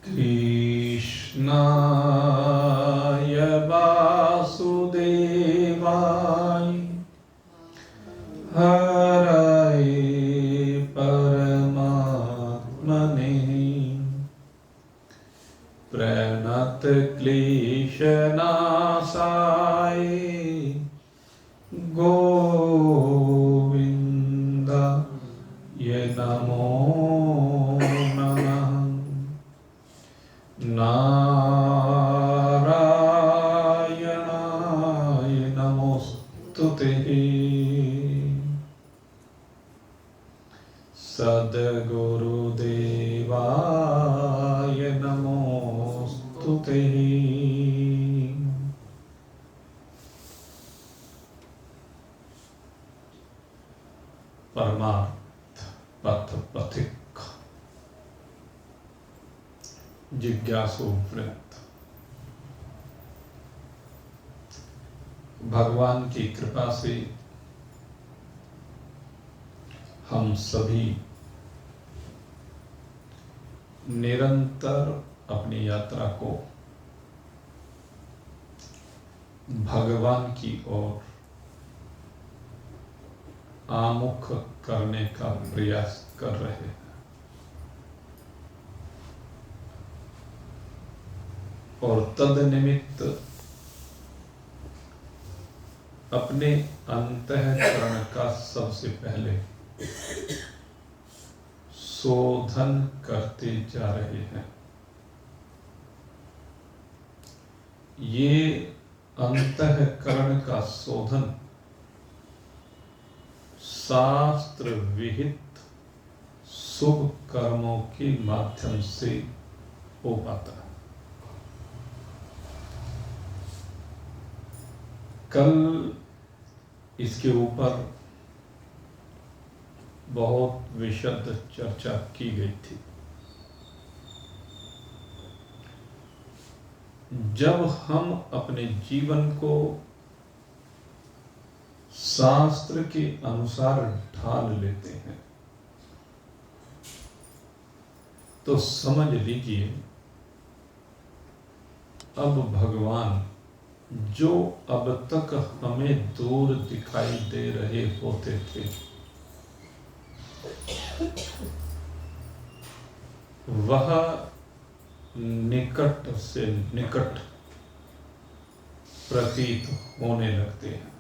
कृष्णाय वासुदेवाय हरये परमात्मने प्रणतक्लेशनाशाय गोविन्दाय नमो नमः। नारायणाय नमोस्तुते। सद्गुरुदेवाय नमोस्तुते। परमार्थ पथ पथिक जिज्ञासु वृत्त, भगवान की कृपा से हम सभी निरंतर अपनी यात्रा को भगवान की ओर आमुख करने का प्रयास कर रहे हैं। और तद निमित्त अपने अंतःकरण का सबसे पहले शोधन करते जा रहे हैं। ये अंतःकरण का शोधन शास्त्र विहित शुभ कर्मों के माध्यम से हो पाता है। कल इसके ऊपर बहुत विशद चर्चा की गई थी। जब हम अपने जीवन को शास्त्र के अनुसार ढाल लेते हैं तो समझ लीजिए अब भगवान जो अब तक हमें दूर दिखाई दे रहे होते थे वह निकट से निकट प्रतीत होने लगते हैं,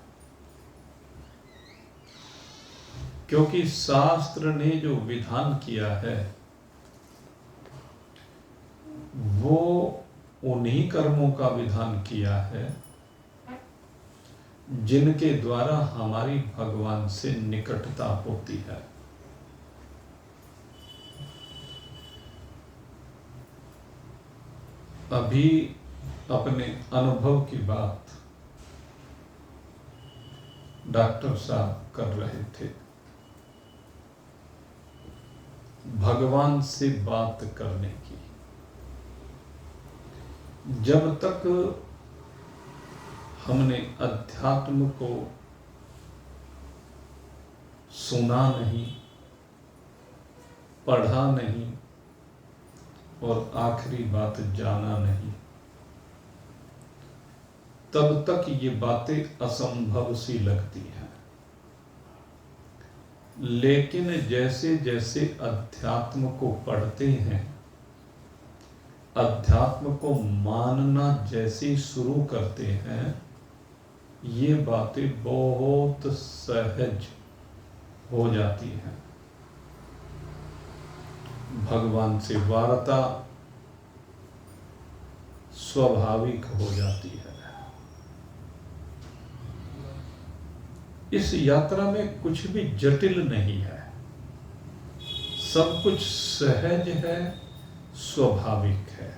क्योंकि शास्त्र ने जो विधान किया है वो उन्हीं कर्मों का विधान किया है जिनके द्वारा हमारी भगवान से निकटता होती है। अभी अपने अनुभव की बात डॉक्टर साहब कर रहे थे। भगवान से बात करने की, जब तक हमने अध्यात्म को सुना नहीं, पढ़ा नहीं और आखिरी बात जाना नहीं, तब तक ये बातें असंभव सी लगती हैं। लेकिन जैसे जैसे अध्यात्म को पढ़ते हैं, अध्यात्म को मानना जैसे शुरू करते हैं, ये बातें बहुत सहज हो जाती हैं। भगवान से वार्ता स्वाभाविक हो जाती है। इस यात्रा में कुछ भी जटिल नहीं है, सब कुछ सहज है, स्वाभाविक है,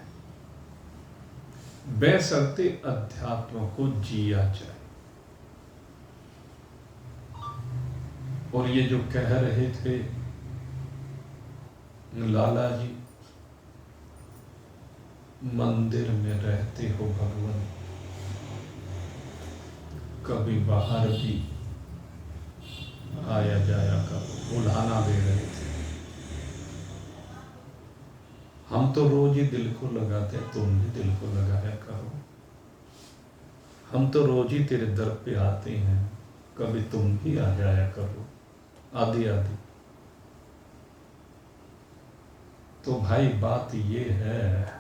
बशर्ते अध्यात्म को जिया जाए। और ये जो कह रहे थे लाला जी, मंदिर में रहते हो भगवान, कभी बाहर भी आया जाया का बुलाना दे रहे थे। हम तो रोज ही दिल को लगाते हैं, तुम भी दिल को लगाया करो। हम तो रोज ही तेरे दर पे आते हैं, कभी तुम भी आ जाया करो। आदि आदि। तो भाई बात ये है,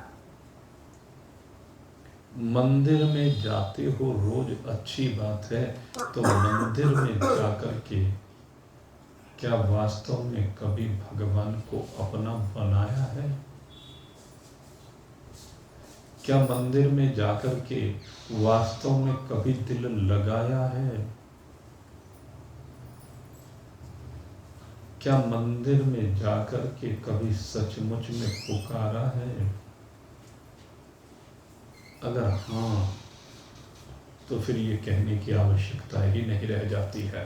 मंदिर में जाते हो रोज अच्छी बात है, तो मंदिर में जाकर के क्या वास्तव में कभी भगवान को अपना बनाया है? क्या मंदिर में जाकर के वास्तव में कभी दिल लगाया है? क्या मंदिर में जाकर के कभी सचमुच में पुकारा है? अगर हाँ, तो फिर ये कहने की आवश्यकता ही नहीं रह जाती है।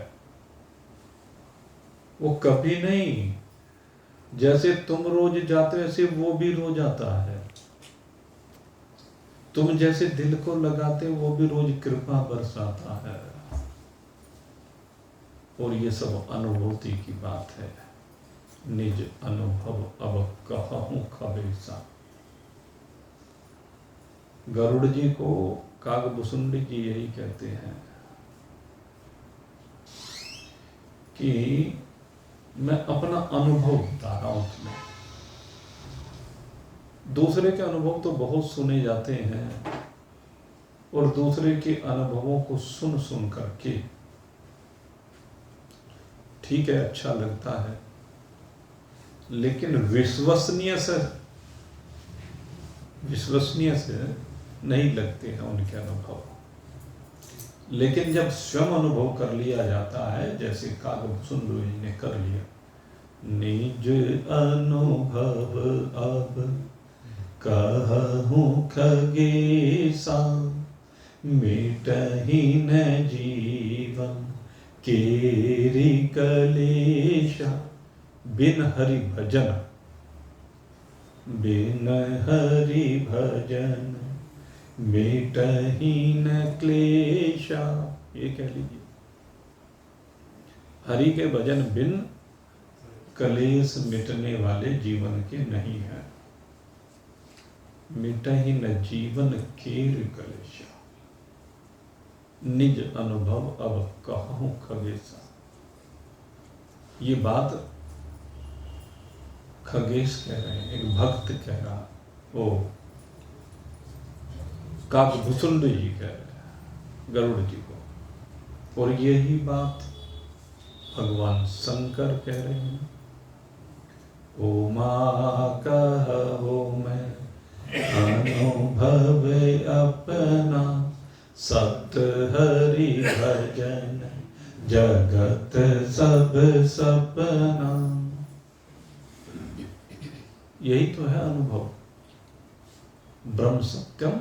वो कभी नहीं, जैसे तुम रोज जाते हो ऐसे वो भी रोज आता है। तुम जैसे दिल को लगाते हो वो भी रोज कृपा बरसाता है। और ये सब अनुभूति की बात है। निज अनुभव अब कहूं खबेसा। गरुड़ जी को कागभूषुंडी जी यही कहते हैं कि मैं अपना अनुभव बता रहा हूं तुम्हें। दूसरे के अनुभव तो बहुत सुने जाते हैं, और दूसरे के अनुभवों को सुन सुन करके ठीक है, अच्छा लगता है, लेकिन विश्वसनीय से नहीं लगते हैं उनके अनुभव। लेकिन जब स्वयं अनुभव कर लिया जाता है, जैसे कागभूषुंडी जी ने कर लिया, निज अनुभव अब कहूं खगेसा, मिटहि न जीवन केरि कलेशा। बिन हरि भजन, बिन हरि भजन मिटहि न क्लेशा। ये कह लीजिए, हरि के भजन बिन कलेश मिटने वाले जीवन के नहीं है। मिटहि न जीवन केर कलेशा, निज अनुभव अब कहूं खगेसा। ये बात खगेश कह रहे हैं, एक भक्त कह रहा, वो कागभूषुंडी जी कह रहे हैं गरुड़ जी को। और यही बात भगवान शंकर कह रहे हैं। ओमा कहो मैं अनुभव अपना, सत हरि भजन जगत सब सपना। यही तो है अनुभव। ब्रह्म सत्यम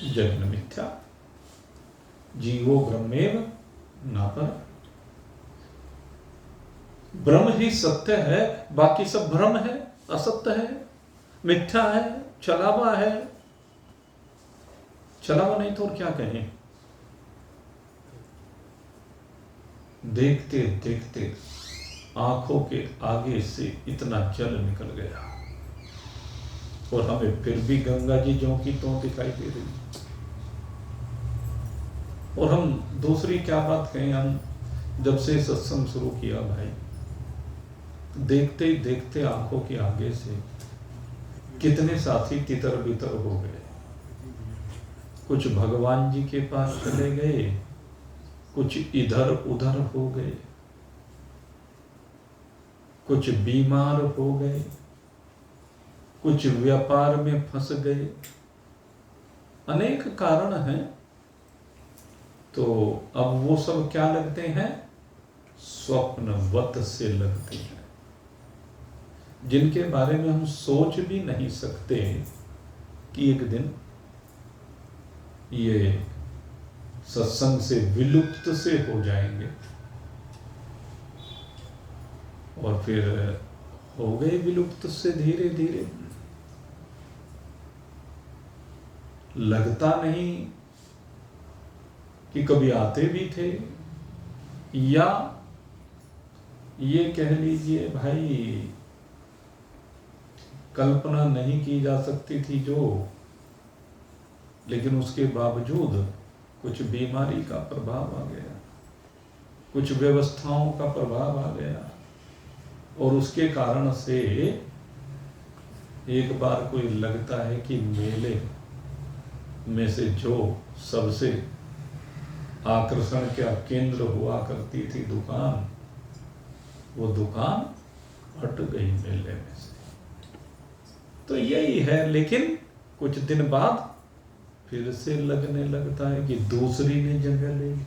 जगन मिथ्या, जीवो ब्रह्मेव नापर। ब्रह्म ही सत्य है, बाकी सब भ्रम है, असत्य है, मिथ्या है, छलावा है। छलावा नहीं तो और क्या कहें। देखते देखते आंखों के आगे से इतना जल निकल गया, और हमें फिर भी गंगा जी ज्यों की त्यों दिखाई दे रही। और हम दूसरी क्या बात कहें, हम जब से सत्संग शुरू किया भाई, देखते ही देखते आंखों के आगे से कितने साथी तितर बितर हो गए। कुछ भगवान जी के पास चले गए, कुछ इधर उधर हो गए, कुछ बीमार हो गए, कुछ व्यापार में फंस गए। अनेक कारण हैं। तो अब वो सब क्या लगते हैं, स्वप्नवत से लगते हैं, जिनके बारे में हम सोच भी नहीं सकते कि एक दिन ये सत्संग से विलुप्त से हो जाएंगे। और फिर हो गए विलुप्त से धीरे धीरे। लगता नहीं कि कभी आते भी थे, या ये कह लीजिए भाई कल्पना नहीं की जा सकती थी जो, लेकिन उसके बावजूद कुछ बीमारी का प्रभाव आ गया, कुछ व्यवस्थाओं का प्रभाव आ गया, और उसके कारण से एक बार कोई लगता है कि मेले में से जो सबसे आकर्षण का केंद्र हुआ करती थी दुकान, वो दुकान हट गई मेले में से। तो यही है, लेकिन कुछ दिन बाद फिर से लगने लगता है कि दूसरी ने जगह ले ली।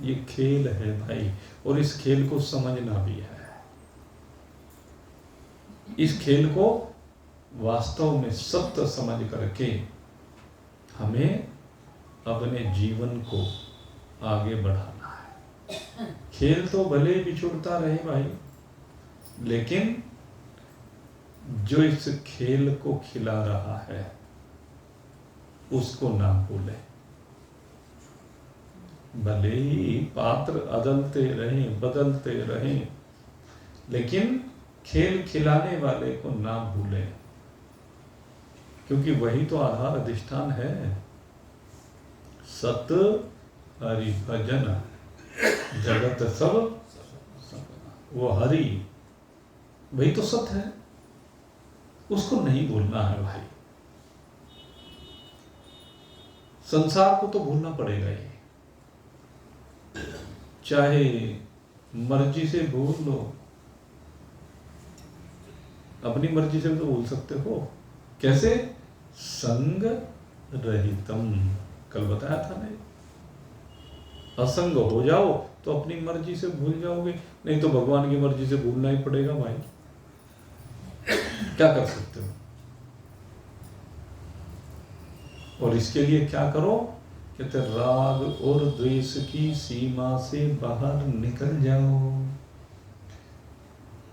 ये खेल है भाई, और इस खेल को समझना भी है। इस खेल को वास्तव में सत्य समझ करके हमें अपने जीवन को आगे बढ़ाना है। खेल तो भले बिछुड़ता रहे भाई, लेकिन जो इस खेल को खिला रहा है उसको ना भूले। भले ही पात्र अदलते रहें, बदलते रहें, लेकिन खेल खिलाने वाले को ना भूलें, क्योंकि वही तो आधार अधिष्ठान है। सत हरि भजन जगत सब, वो हरि वही तो सत है, उसको नहीं भूलना है भाई। संसार को तो भूलना पड़ेगा ही, चाहे मर्जी से भूल लो, अपनी मर्जी से भी तो भूल सकते हो। कैसे? संग रहितम, कल बताया था ना। असंग हो जाओ तो अपनी मर्जी से भूल जाओगे, नहीं तो भगवान की मर्जी से भूलना ही पड़ेगा भाई। क्या कर सकते हो? और इसके लिए क्या करो? कहते राग और द्वेष की सीमा से बाहर निकल जाओ,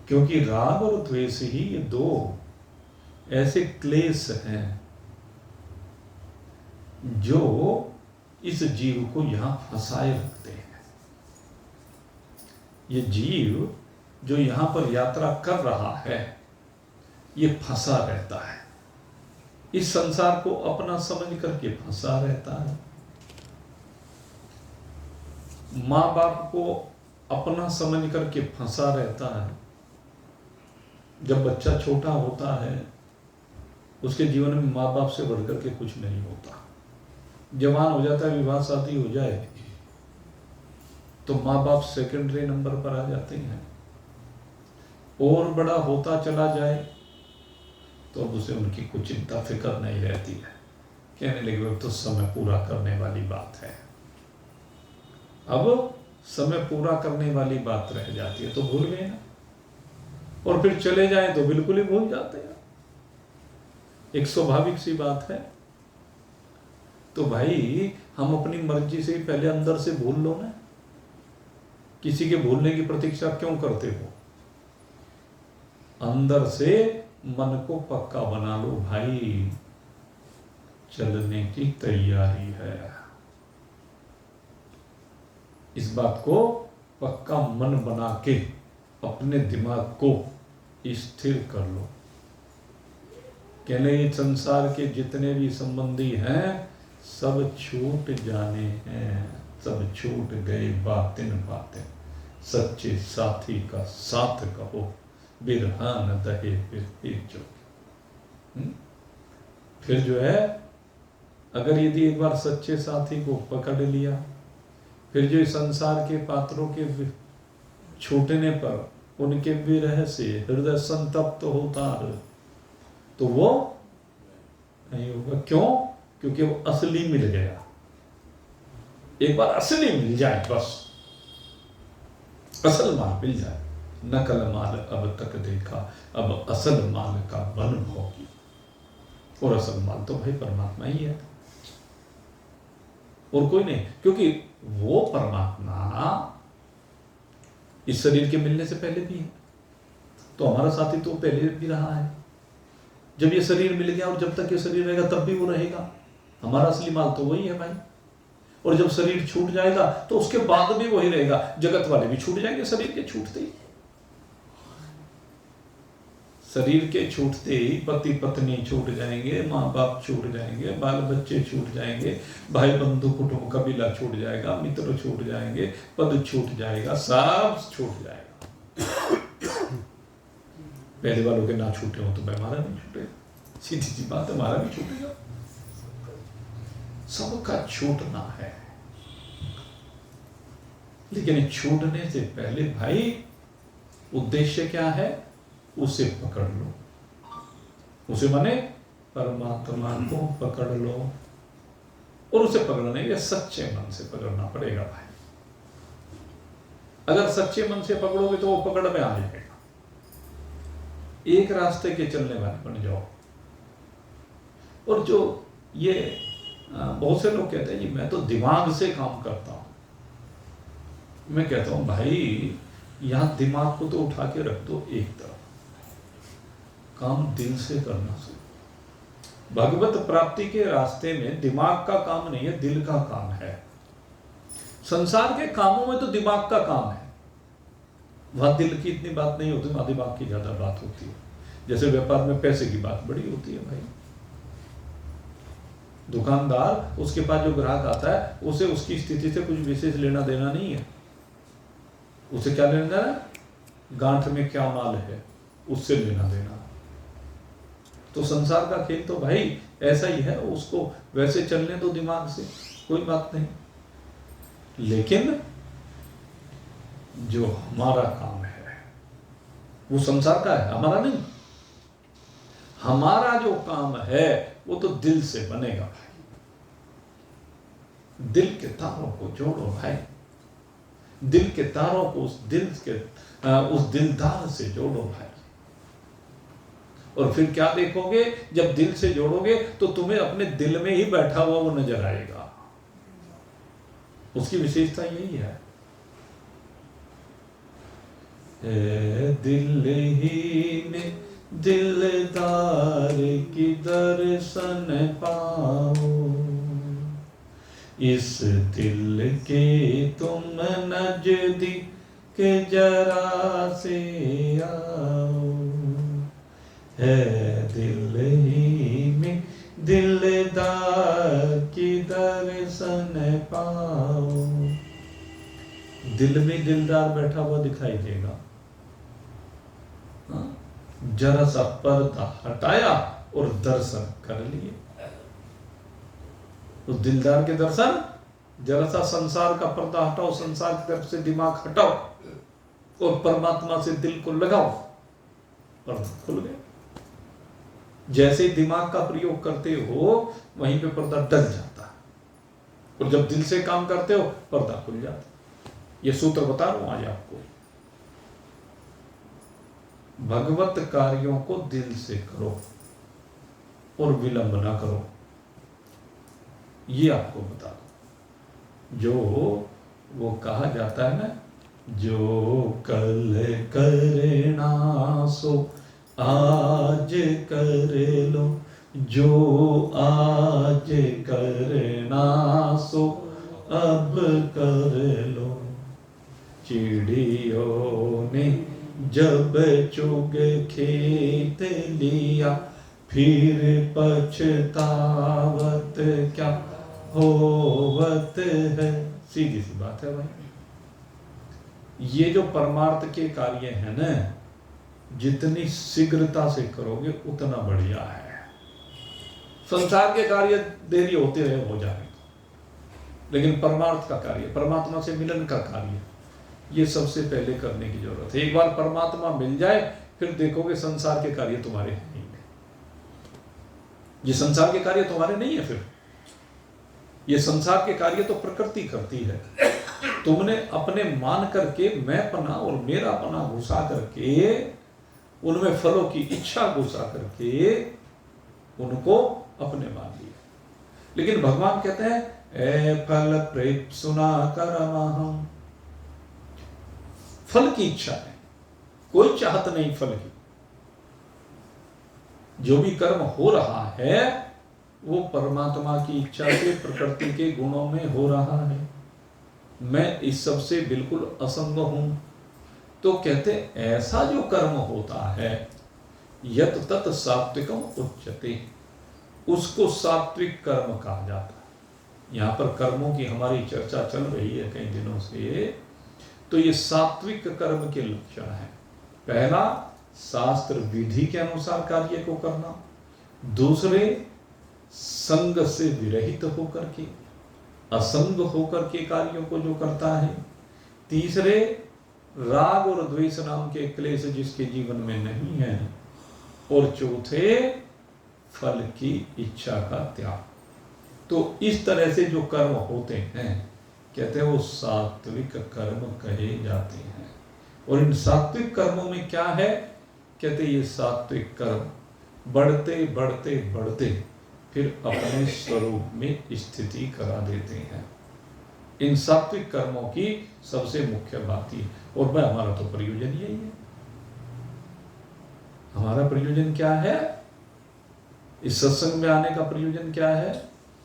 क्योंकि राग और द्वेष ही ये दो ऐसे क्लेश हैं जो इस जीव को यहां फंसाए रखते हैं। ये जीव जो यहां पर यात्रा कर रहा है, ये फंसा रहता है, इस संसार को अपना समझ करके फंसा रहता है। माँ बाप को अपना समझ करके फंसा रहता है। जब बच्चा छोटा होता है, उसके जीवन में माँ बाप से बढ़कर के कुछ नहीं होता। जवान हो जाता है, विवाह शादी हो जाए, तो माँ बाप सेकेंडरी नंबर पर आ जाते हैं। और बड़ा होता चला जाए तो अब उसे उनकी कुछ चिंता फिक्र नहीं रहती है। कहने लगे अब तो समय पूरा करने वाली बात है, अब समय पूरा करने वाली बात रह जाती है, तो भूल गए ना। और फिर चले जाए तो बिल्कुल ही भूल जाते हैं। एक स्वाभाविक सी बात है। तो भाई हम अपनी मर्जी से ही पहले अंदर से भूल लो ना। किसी के भूलने की प्रतीक्षा क्यों करते हो? अंदर से मन को पक्का बना लो भाई, चलने की तैयारी है। इस बात को पक्का मन बना के अपने दिमाग को स्थिर कर लो। कहने संसार के जितने भी संबंधी हैं सब छूट जाने हैं, सब छूट गए बातिन बातें। सच्चे साथी का साथ कहो, बिरहा न दहे फिर जो। फिर जो है, अगर यदि एक बार सच्चे साथी को पकड़ लिया, फिर जो संसार के पात्रों के छूटने पर उनके विरह से हृदय संतप्त होता है, तो वो नहीं होगा। क्यों? क्योंकि वो असली मिल गया। एक बार असली मिल जाए, बस असल माल मिल जाए। नकल माल अब तक देखा, अब असल माल का बन होगी। और असल माल तो भाई परमात्मा ही है, और कोई नहीं। क्योंकि वो परमात्मा इस शरीर के मिलने से पहले भी है, तो हमारा साथी तो पहले भी रहा है। जब ये शरीर मिल गया और जब तक ये शरीर रहेगा तब भी वो रहेगा। हमारा असली माल तो वही है भाई। और जब शरीर छूट जाएगा तो उसके बाद भी वही रहेगा। जगत वाले भी छूट जाएंगे शरीर के छूटते ही। शरीर के छूटते ही पति पत्नी छूट जाएंगे, माँ बाप छूट जाएंगे, बाल बच्चे छूट जाएंगे, भाई बंधु कुटुंब कबीला छूट जाएगा, मित्र छूट जाएंगे, पद छूट जाएगा, सब छूट जाएगा। पहले वालों के ना छूटे हो तो हमारा नहीं छूटे, सीधी सी बात, हमारा भी छूटेगा। सबका छूटना है, लेकिन छूटने से पहले भाई उद्देश्य क्या है, उसे पकड़ लो। उसे माने परमात्मा को पकड़ लो, और उसे पकड़ने के सच्चे मन से पकड़ना पड़ेगा भाई। अगर सच्चे मन से पकड़ोगे तो वो पकड़ में आ जाएगा। एक रास्ते के चलने वाले बन जाओ। और जो ये बहुत से लोग कहते हैं जी मैं तो दिमाग से काम करता हूं। मैं कहता हूं भाई यहां दिमाग को तो उठा के रख दो एक तरफ, काम दिल से करना सीखो। भगवत प्राप्ति के रास्ते में दिमाग का काम नहीं है, दिल का काम है। संसार के कामों में तो दिमाग का काम है, वहां दिल की इतनी बात नहीं होती, वहां दिमाग की ज्यादा बात होती है। जैसे व्यापार में पैसे की बात बड़ी होती है भाई। दुकानदार, उसके पास जो ग्राहक आता है उसे उसकी स्थिति से कुछ विशेष लेना देना नहीं है। उसे क्या लेना देना, गांठ में क्या माल है उससे लेना देना। तो संसार का खेल तो भाई ऐसा ही है, उसको वैसे चलने दो दिमाग से, कोई बात नहीं। लेकिन जो हमारा काम है वो संसार का है, हमारा नहीं। हमारा जो काम है वो तो दिल से बनेगा भाई। दिल के तारों को जोड़ो भाई, दिल के तारों को उस दिलदार से जोड़ो भाई। और फिर क्या देखोगे, जब दिल से जोड़ोगे तो तुम्हें अपने दिल में ही बैठा हुआ वो नजर आएगा। उसकी विशेषता यही है, दिल ही में दिलदार की दर्शन पाओ, इस दिल के तुम नजदीक जरा से आओ, है दिल ही में दिलदार की दर्शन पाओ। दिल में दिलदार बैठा हुआ दिखाई देगा। जरा सा पर्दा हटाया और दर्शन कर लिए। उस दिलदार के दर्शन, जरा सा संसार का पर्दा हटाओ, संसार की तरफ से दिमाग हटाओ और परमात्मा से दिल को लगाओ, पर्दा खुल गया। जैसे दिमाग का प्रयोग करते हो वहीं पे पर्दा डल जाता है, और जब दिल से काम करते हो पर्दा खुल जाता है। ये सूत्र बता रहा हूं आज आपको। भगवत कार्यों को दिल से करो और विलंब ना करो, ये आपको बता दो। जो वो कहा जाता है ना, जो कल करना सो आज कर लो, जो आज करना सो अब कर लो। चिड़ियों ने जब चुग खेत लिया, फिर पछतावत क्या होवत है। सीधी सी बात है भाई। ये जो परमार्थ के कार्य है ना, जितनी शीघ्रता से करोगे उतना बढ़िया है। संसार के कार्य देरी होते रहे हो जाए, लेकिन परमार्थ का कार्य, परमात्मा से मिलन का कार्य, ये सबसे पहले करने की जरूरत है। एक बार परमात्मा मिल जाए फिर देखोगे संसार के कार्य तुम्हारे नहीं है। ये संसार के कार्य तुम्हारे नहीं है, फिर ये संसार के कार्य तो प्रकृति करती है। तुमने अपने मान करके मैं पना और मेरा पना घुसा करके, उनमें फलों की इच्छा घुसा करके उनको अपने मान लिया। लेकिन भगवान कहते हैं ए फल प्रेत सुना करमहम। फल की इच्छा है, कोई चाहत नहीं फल की। जो भी कर्म हो रहा है वो परमात्मा की इच्छा से प्रकृति के गुणों में हो रहा है। मैं इस सब से बिल्कुल असंग हूं। तो कहते ऐसा जो कर्म होता है यत तत् सात्विकम उच्यते, उसको सात्विक कर्म कहा जाता है। यहाँ पर कर्मों की हमारी चर्चा चल रही है कई दिनों से, तो ये सात्विक कर्म के लक्षण है। पहला, शास्त्र विधि के अनुसार कार्य को करना। दूसरे, संग से विरहित होकर के, असंग होकर के कार्यों को जो करता है। तीसरे, राग और द्वेष नाम के क्लेश जिसके जीवन में नहीं है। और चौथे, फल की इच्छा का त्याग। तो इस तरह से जो कर्म होते हैं, कहते हैं वो सात्विक कर्म कहे जाते हैं। और इन सात्विक कर्मों में क्या है, कहते ये सात्विक कर्म बढ़ते बढ़ते बढ़ते फिर अपने स्वरूप में स्थिति करा देते हैं। इन सात्विक कर्मों की सबसे मुख्य बात ही, और मैं हमारा तो प्रयोजन यही है। हमारा प्रयोजन क्या है? इस सत्संग में आने का प्रयोजन क्या है?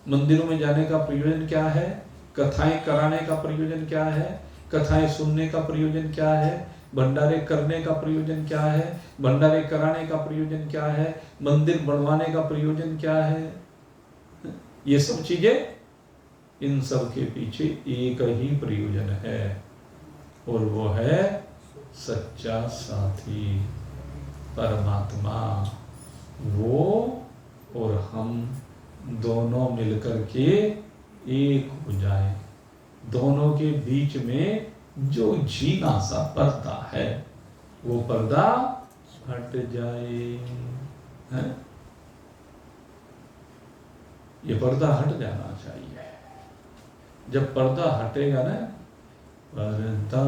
मंदिरों में जाने का प्रयोजन क्या है? कथाएं कराने का प्रयोजन क्या है? कथाएं सुनने का प्रयोजन क्या है? भंडारे करने का प्रयोजन क्या है? भंडारे कराने का प्रयोजन क्या है? मंदिर बनवाने का प्रयोजन क्या है? ये सब चीजें, इन सब के पीछे एक ही प्रयोजन है, और वो है सच्चा साथी परमात्मा। वो और हम दोनों मिलकर के एक हो जाए। दोनों के बीच में जो जीना सा पर्दा है, वो पर्दा हट जाए। है? ये पर्दा हट जाना चाहिए। जब पर्दा हटेगा ना, पर्दा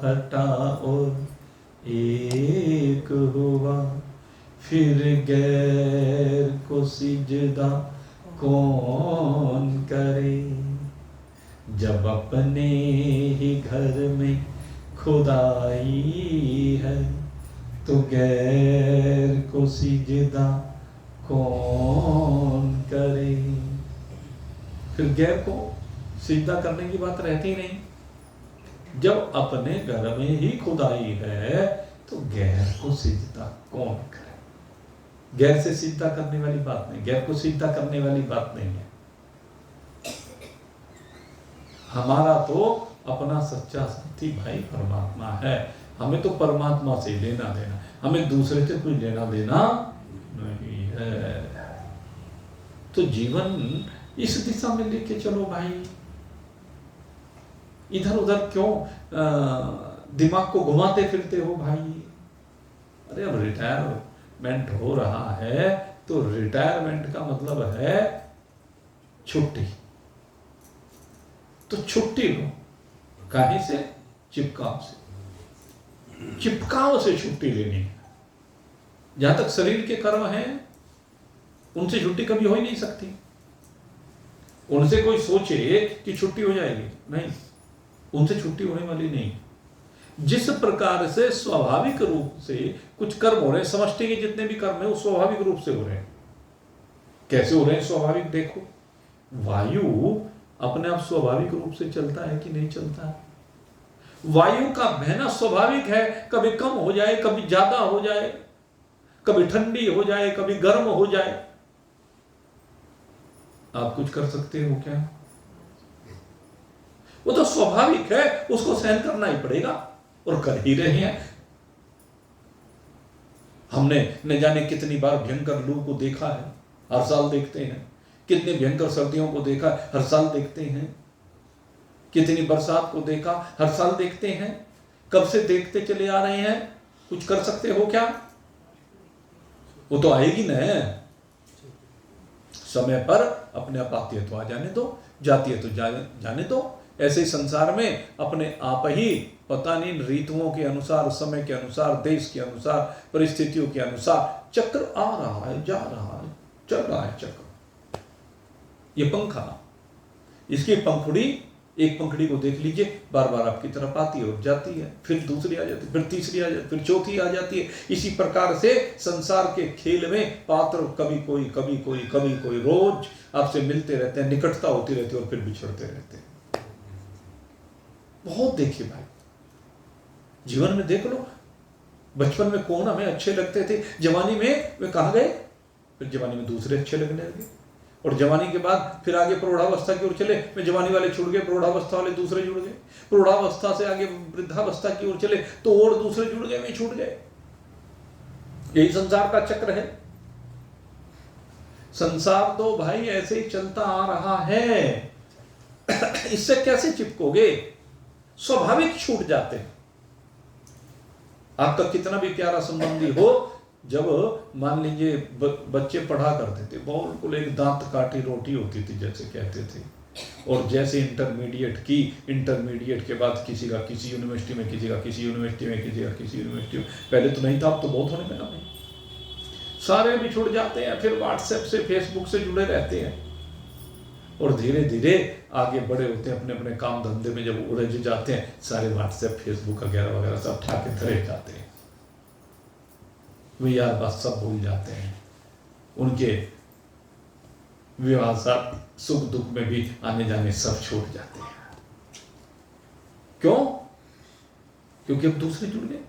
हटा और एक हुआ, फिर गैर को सिजदा कौन करे। जब अपने ही घर में खुदाई है, तो गैर को सिजदा कौन करे। फिर गैर को सिजदा करने की बात रहती ही नहीं। जब अपने घर में ही खुदाई है, तो गैर को सिजदा कौन करे। गैर से सिजदा करने वाली बात नहीं, गैर को सिजदा करने वाली बात नहीं है। हमारा तो अपना सच्चा साथी भाई परमात्मा है। हमें तो परमात्मा से लेना देना, हमें दूसरे से कोई लेना देना नहीं है। तो जीवन इस दिशा में लेके चलो भाई। इधर उधर क्यों दिमाग को घुमाते फिरते हो भाई। अरे अब रिटायरमेंट हो रहा है, तो रिटायरमेंट का मतलब है छुट्टी। तो छुट्टी लो। काहे से? चिपकाव से। चिपकाव से छुट्टी लेनी है। जहां तक शरीर के कर्म हैं, उनसे छुट्टी कभी हो ही नहीं सकती। उनसे कोई सोचे कि छुट्टी हो जाएगी, नहीं, उनसे छुट्टी होने वाली नहीं। जिस प्रकार से स्वाभाविक रूप से कुछ कर्म हो रहे हैं, समष्टि के जितने भी कर्म हैं वो स्वाभाविक रूप से हो रहे हैं। कैसे हो रहे हैं स्वाभाविक? देखो, वायु अपने आप स्वाभाविक रूप से चलता है कि नहीं चलता है? वायु का बहना स्वाभाविक है। कभी कम हो जाए, कभी ज्यादा हो जाए, कभी ठंडी हो जाए, कभी गर्म हो जाए। आप कुछ कर सकते हो क्या? वो तो स्वाभाविक है, उसको सहन करना ही पड़ेगा, और कर ही रहे हैं। हमने न जाने कितनी बार भयंकर लू को देखा है, हर साल देखते हैं। कितने भयंकर सर्दियों को देखा, हर साल देखते हैं। कितनी बरसात को देखा, हर साल देखते हैं। कब से देखते चले आ रहे हैं? कुछ कर सकते हो क्या? वो तो आएगी ना। समय पर अपने आप आती है तो आ जाने दो, जाती है तो जाने दो। ऐसे ही संसार में अपने आप ही पता नहीं ऋतुओं के अनुसार, समय के अनुसार, देश के अनुसार, परिस्थितियों के अनुसार चक्र आ रहा है, जा रहा है, चल रहा है चक्र। ये पंखा, इसकी पंखुड़ी, एक पंखुड़ी को देख लीजिए, बार बार आपकी तरफ आती है और जाती है, फिर दूसरी आ जाती है, फिर तीसरी आ जाती है, फिर चौथी आ जाती है। इसी प्रकार से संसार के खेल में पात्र कभी कोई, कभी कोई, कभी कोई, रोज आपसे मिलते रहते हैं, निकटता होती रहती है और फिर बिछड़ते रहते हैं। बहुत देखिए भाई, जीवन में देख लो। बचपन में कौन हमें अच्छे लगते थे, जवानी में वे कहाँ गए, फिर जवानी में दूसरे अच्छे लगने लगे, और जवानी के बाद फिर आगे प्रौढ़ावस्था की ओर चले, में जवानी वाले छूट गए, प्रौढ़ावस्था वाले दूसरे जुड़ गए, प्रौढ़ावस्था से आगे वृद्धावस्था की ओर चले तो और दूसरे जुड़ गए, वे छूट गए। यही संसार का चक्र है। संसार तो भाई ऐसे ही चलता आ रहा है, इससे कैसे चिपकोगे, स्वाभाविक छूट जाते हैं। आपका कितना भी प्यारा संबंधी हो, जब मान लीजिए बच्चे पढ़ा करते थे, बिल्कुल एक दांत काटी रोटी होती थी जैसे कहते थे, और जैसे इंटरमीडिएट की, इंटरमीडिएट के बाद किसी का किसी यूनिवर्सिटी में, किसी का किसी यूनिवर्सिटी में, किसी का किसी यूनिवर्सिटी में, पहले तो नहीं था, अब तो बहुत होने लगा भाई, सारे भी छुट जाते हैं, फिर व्हाट्सएप से फेसबुक से जुड़े रहते हैं, और धीरे धीरे आगे बड़े होते हैं, अपने अपने काम धंधे में जब उलझ जाते हैं, सारे व्हाट्सएप फेसबुक वगैरह वगैरह सब ठाके धरे जाते हैं, वे यार बात सब भूल जाते हैं, उनके विवाह साथ सुख दुख में भी आने जाने सब छूट जाते हैं। क्यों? क्योंकि अब दूसरे जुड़ गए,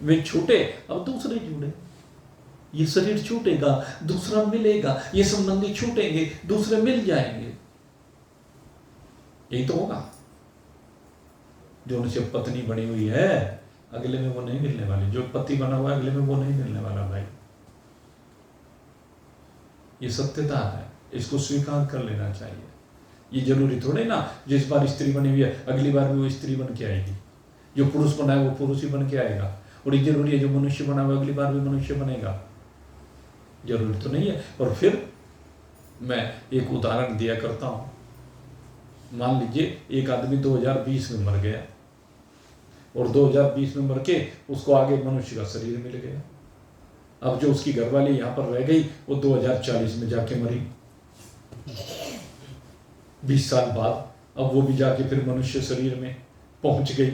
वे छूटे अब दूसरे जुड़े, ये शरीर छूटेगा दूसरा मिलेगा, ये संबंधी छूटेंगे दूसरे मिल जाएंगे, यही तो होगा। जो उनसे पत्नी बनी हुई है अगले में वो नहीं मिलने वाली, जो पति बना हुआ है अगले में वो नहीं मिलने वाला भाई, ये सत्यता है, इसको स्वीकार कर लेना चाहिए। ये जरूरी थोड़े ना जिस बार स्त्री बनी हुई है अगली बार भी वो स्त्री बन के आएगी, जो पुरुष बना है वो पुरुष ही बन के आएगा, और ये जरूरी है जो मनुष्य बना हुआ अगली बार भी मनुष्य बनेगा, जरूरी तो नहीं है। और फिर मैं एक उदाहरण दिया करता हूँ, मान लीजिए एक आदमी 2020 में मर गया, और 2020 में मर के उसको आगे मनुष्य का शरीर मिल गया, अब जो उसकी घरवाली यहाँ पर रह गई वो 2040 में जाके मरी, 20 साल बाद, अब वो भी जाके फिर मनुष्य शरीर में पहुंच गई।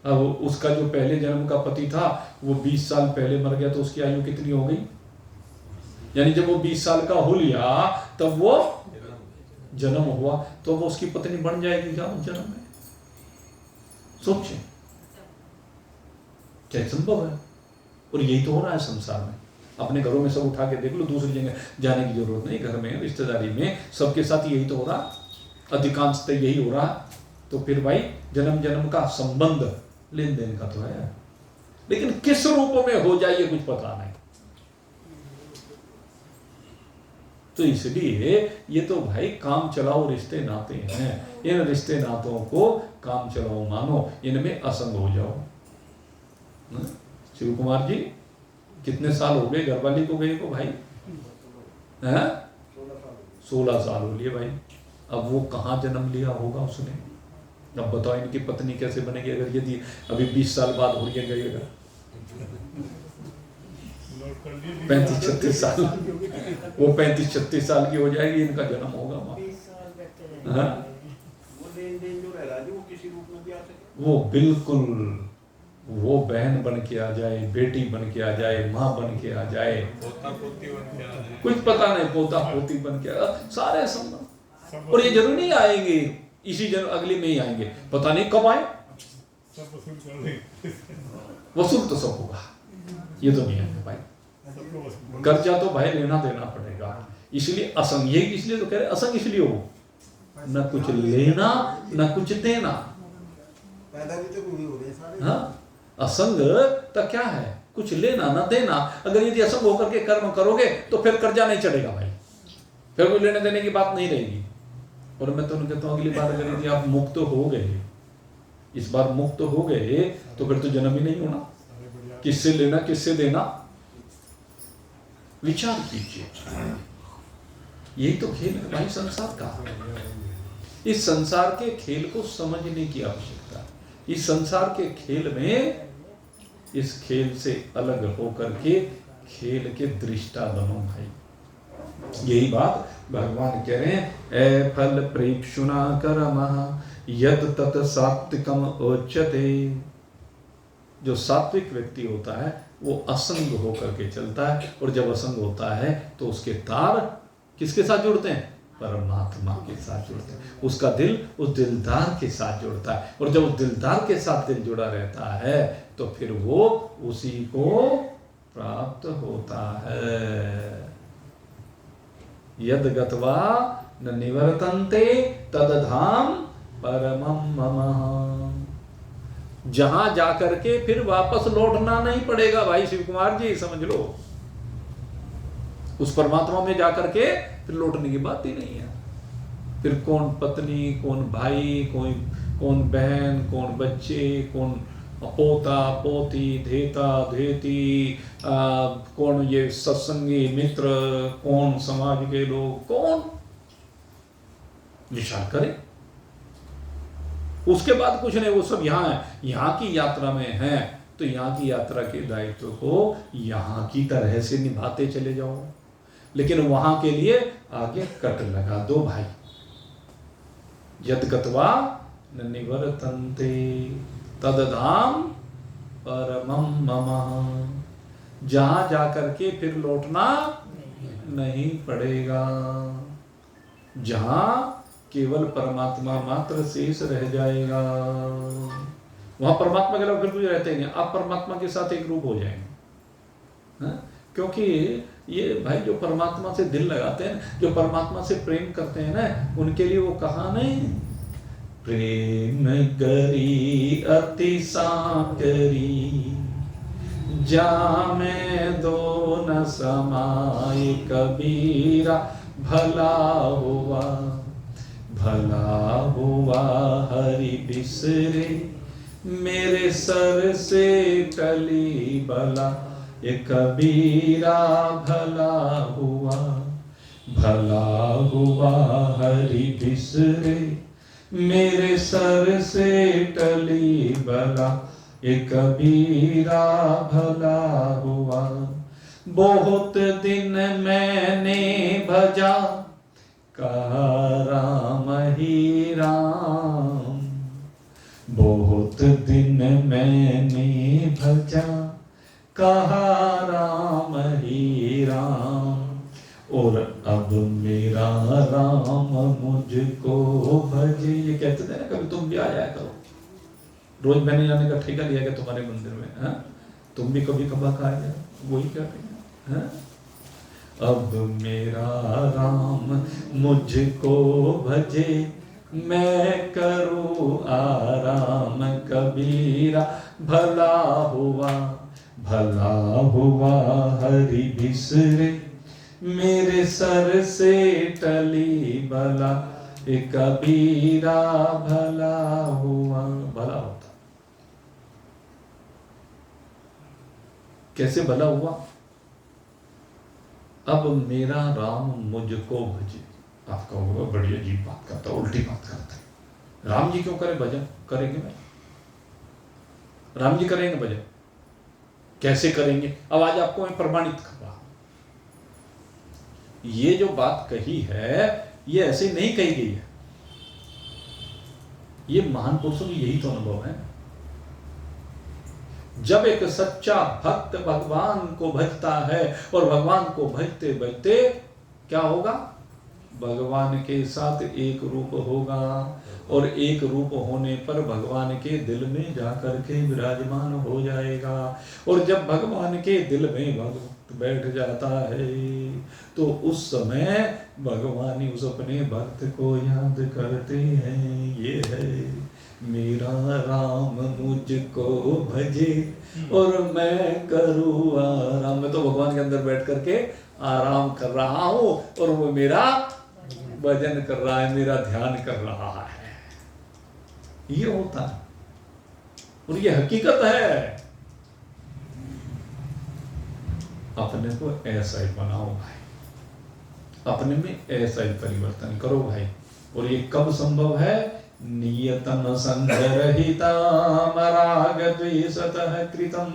अब उसका जो पहले जन्म का पति था वो 20 साल पहले मर गया, तो उसकी आयु कितनी हो गई, यानी जब वो 20 साल का हो लिया तब वो जन्म हुआ, तो वो उसकी पत्नी बन जाएगी क्या उस जन्म में? सोचिए क्या संभव है? और यही तो हो रहा है संसार में। अपने घरों में सब उठा के देख लो, दूसरी जगह जाने की जरूरत नहीं, घर में रिश्तेदारी में सबके साथ यही तो हो रहा, अधिकांशतः यही हो रहा। तो फिर भाई जन्म जन्म का संबंध लेन देन का तो है, लेकिन किस रूप में हो जाए ये कुछ पता नहीं। तो इसलिए ये तो भाई काम चलाओ रिश्ते नाते हैं, इन रिश्ते नातों को काम चलाओ मानो, इनमें असंग हो जाओ। शिव कुमार जी कितने साल हो गए घरवाली को गए को भाई? हैं? 16 साल हो लिए भाई। अब वो कहाँ जन्म लिया होगा उसने? अब बताओ इनकी पत्नी कैसे बनेगी अगर यदि अभी 20 साल बाद हो गई अगर 35-36 साल, वो 35-36 साल की हो जाएगी, इनका जन्म होगा वहाँ। वो बिल्कुल वो बहन बन के आ जाए, बेटी बन के आ जाए, माँ बन के आ जाए, पोता पोती बन के आ जाए, कुछ पता नहीं, पोता पोती बन के आ, सारे संबंध। और ये जरूर नहीं आएंगे इसी जन्म, अगले में ही आएंगे, पता नहीं कब आए, वसूल तो सब होगा, ये तो नहीं है भाई। कर्जा तो भाई लेना देना पड़ेगा, इसलिए असंग, यही इसलिए तो कह रहे असंग इसलिए हो, न कुछ लेना न कुछ देना। हाँ, असंग तो क्या है, कुछ लेना न देना। अगर यदि असंग होकर के कर्म करोगे तो फिर कर्जा नहीं चढ़ेगा भाई, फिर कोई लेने देने की बात नहीं रहेगी। और मैं तो कहता हूँ अगली बार अगर यदि आप मुक्त हो गए, इस बार मुक्त हो गए तो फिर तो जन्म ही नहीं होना, किससे लेना किससे देना, विचार कीजिए। यही तो खेल है भाई संसार का। इस संसार के खेल को समझने की आवश्यकता है। इस संसार के खेल में, इस खेल से अलग होकर के खेल के दृष्टा बनो भाई। यही बात भगवान कह रहे हैं, ए फल प्रेक्षुना कर्मः यद तत् सात्विकम उच्यते। जो सात्विक व्यक्ति होता है वो असंग होकर के चलता है, और जब असंग होता है तो उसके तार किसके साथ जुड़ते हैं? परमात्मा के साथ जुड़ता है, उसका दिल उस दिलदार के साथ जुड़ता है, और जब उस दिलदार के साथ दिल जुड़ा रहता है तो फिर वो उसी को प्राप्त होता है। यद गत्वा न निवर्तन्ते तद धाम परमं मम। जहां जाकर के फिर वापस लौटना नहीं पड़ेगा भाई शिव कुमार जी, समझ लो। उस परमात्मा में जाकर के फिर लौटने की बात ही नहीं है। फिर कौन पत्नी, कौन भाई, कौन बहन, कौन बच्चे, कौन पोता पोती, धेता धेती, कौन ये सत्संगी मित्र, कौन समाज के लोग, कौन विचार करे। उसके बाद कुछ नहीं, वो सब यहाँ है, यहाँ की यात्रा में है, तो यहाँ की यात्रा के दायित्व को यहाँ की तरह से निभाते चले जाओ, लेकिन वहां के लिए आगे कट लगा दो भाई। यद गत्वा न निवर्तन्ते तद धाम परमं मम। जहां जाकर के फिर लौटना नहीं पड़ेगा, जहां केवल परमात्मा मात्र शेष रह जाएगा। वहां परमात्मा के अलावा फिर कुछ रहते नहीं, आप परमात्मा के साथ एक रूप हो जाएंगे। क्योंकि ये भाई जो परमात्मा से दिल लगाते हैं, जो परमात्मा से प्रेम करते हैं ना, उनके लिए वो कहा नहीं, प्रेम करी अति साकरी जामे दो न समाए कबीरा। भला हुआ हरि बिसरे मेरे सर से टली बला। ये कबीरा भला हुआ हरि बिसरे मेरे सर से टली बला। ये कबीरा भला हुआ। बहुत दिन मैंने भजा कहा राम ही राम। बहुत दिन मैंने भजा कहा राम ही राम। और अब मेरा राम मुझको भजे। ये कहते थे ना, कभी तुम भी आ जाया करो, रोज मैंने जाने का ठेका लिया क्या तुम्हारे मंदिर में, है? तुम भी कभी कभार आ जाए, वही क्या है? अब मेरा राम मुझको भजे मैं करूँ आराम कबीरा। भला हुआ हरि बिसरे मेरे सर से टली बला। ये कबीरा भला हुआ। भला होता कैसे भला हुआ? अब मेरा राम मुझको भजे। आप कहोगे बड़ी अजीब बात करता है, उल्टी बात करता है। राम जी क्यों करें भजन? करेंगे भाई, राम जी करेंगे भजन, कैसे करेंगे? अब आज आपको मैं प्रमाणित कर रहा हूं। ये जो बात कही है ये ऐसे नहीं कही गई है, ये महान पुरुषों की यही तो अनुभव है। जब एक सच्चा भक्त भगवान को भजता है और भगवान को भजते भजते क्या होगा? भगवान के साथ एक रूप होगा, और एक रूप होने पर भगवान के दिल में जाकर के विराजमान हो जाएगा। और जब भगवान के दिल में भक्त बैठ जाता है तो उस समय भगवान ही उस अपने भक्त को याद करते हैं। ये है मेरा राम मुझको भजे और मैं करूँ आराम। मैं तो भगवान के अंदर बैठ करके आराम कर रहा हूँ और वो मेरा भजन कर रहा है, मेरा ध्यान कर रहा है। ये होता है और ये हकीकत है। अपने को ऐसा ही बनाओ भाई, अपने में ऐसा ही परिवर्तन करो भाई। और ये कब संभव है? नियतम संगरहिता राग द्वेषतः कृतम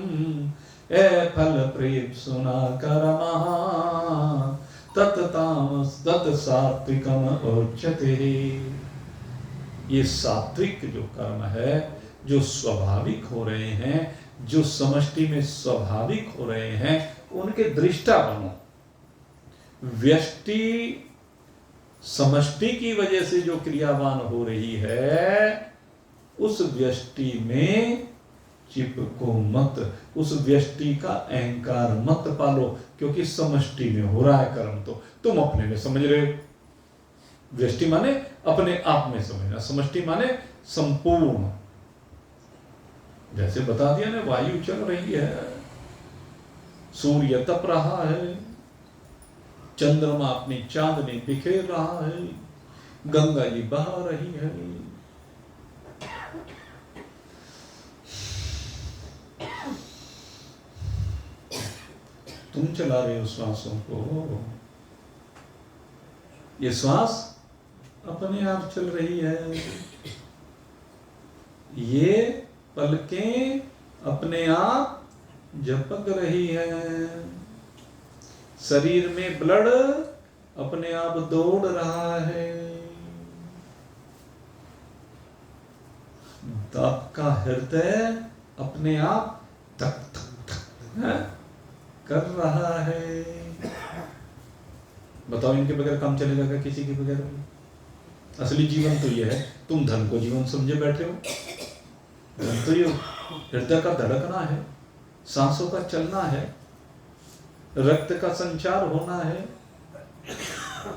ए फल प्रेम सुना करमः तत्तामस तत् सात्विकम उच्यते। ये सात्विक जो कर्म है, जो स्वाभाविक हो रहे हैं, जो समष्टि में स्वाभाविक हो रहे हैं, उनके दृष्टा बनो। व्यष्टि समष्टि की वजह से जो क्रियावान हो रही है, उस व्यष्टि में चिपको मत, उस व्यष्टि का अहंकार मत पालो, क्योंकि समष्टि में हो रहा है कर्म। तो तुम अपने में समझ रहे हो, व्यष्टि माने अपने आप में समझना, समष्टि माने संपूर्ण। जैसे बता दिया ना, वायु चल रही है, सूर्य तप रहा है, चंद्रमा अपनी चांदनी बिखेर रहा है, गंगा जी बहा रही है, तुम चला रहे हो श्वासों को। ये श्वास अपने आप चल रही है, ये पलकें अपने आप झपक रही है, शरीर में ब्लड अपने आप दौड़ रहा है, आपका हृदय अपने आप धक धक धक कर रहा है। बताओ इनके बगैर काम चलेगा क्या? किसी के बगैर? असली जीवन तो ये है। तुम धन को जीवन समझे बैठे हो, धन तो ये हृदय का धड़कना है, सांसों का चलना है, रक्त का संचार होना है,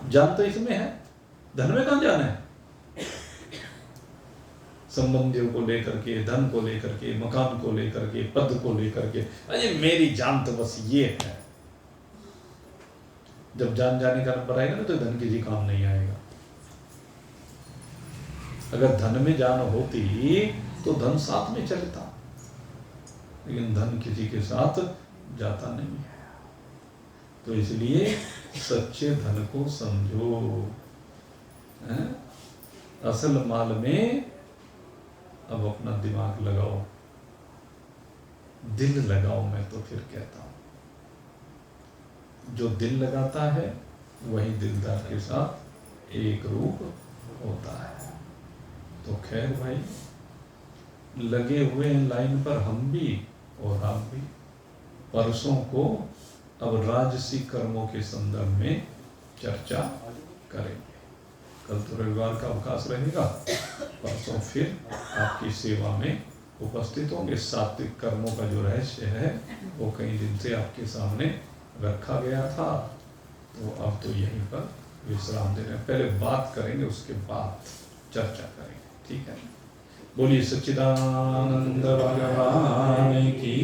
जान तो इसमें है, धन में कहां जाना है? संबंधियों को लेकर के, धन को लेकर के, मकान को लेकर के, पद को लेकर के, अरे मेरी जान तो बस ये है। जब जान जाने का नंबर आएगा ना, तो धन किसी काम नहीं आएगा। अगर धन में जान होती तो धन साथ में चलता, लेकिन धन किसी के साथ जाता नहीं है। तो इसलिए सच्चे धन को समझो, असल माल में अब अपना दिमाग लगाओ, दिल लगाओ। मैं तो फिर कहता हूं, जो दिल लगाता है वही दिलदार के साथ एक रूप होता है। तो खैर भाई, लगे हुए हैं लाइन पर हम भी और आप भी। परसों को अब राजसी कर्मों के संदर्भ में चर्चा करेंगे। कल तो रविवार का अवकाश रहेगा, परसों फिर आपकी सेवा में उपस्थित होंगे। सात्विक कर्मों का जो रहस्य है वो कई दिन से आपके सामने रखा गया था, तो अब तो यहीं पर विश्राम दे रहे हैं। पहले बात करेंगे, उसके बाद चर्चा करेंगे, ठीक है? बोलिए सच्चिदानंद भगवान की।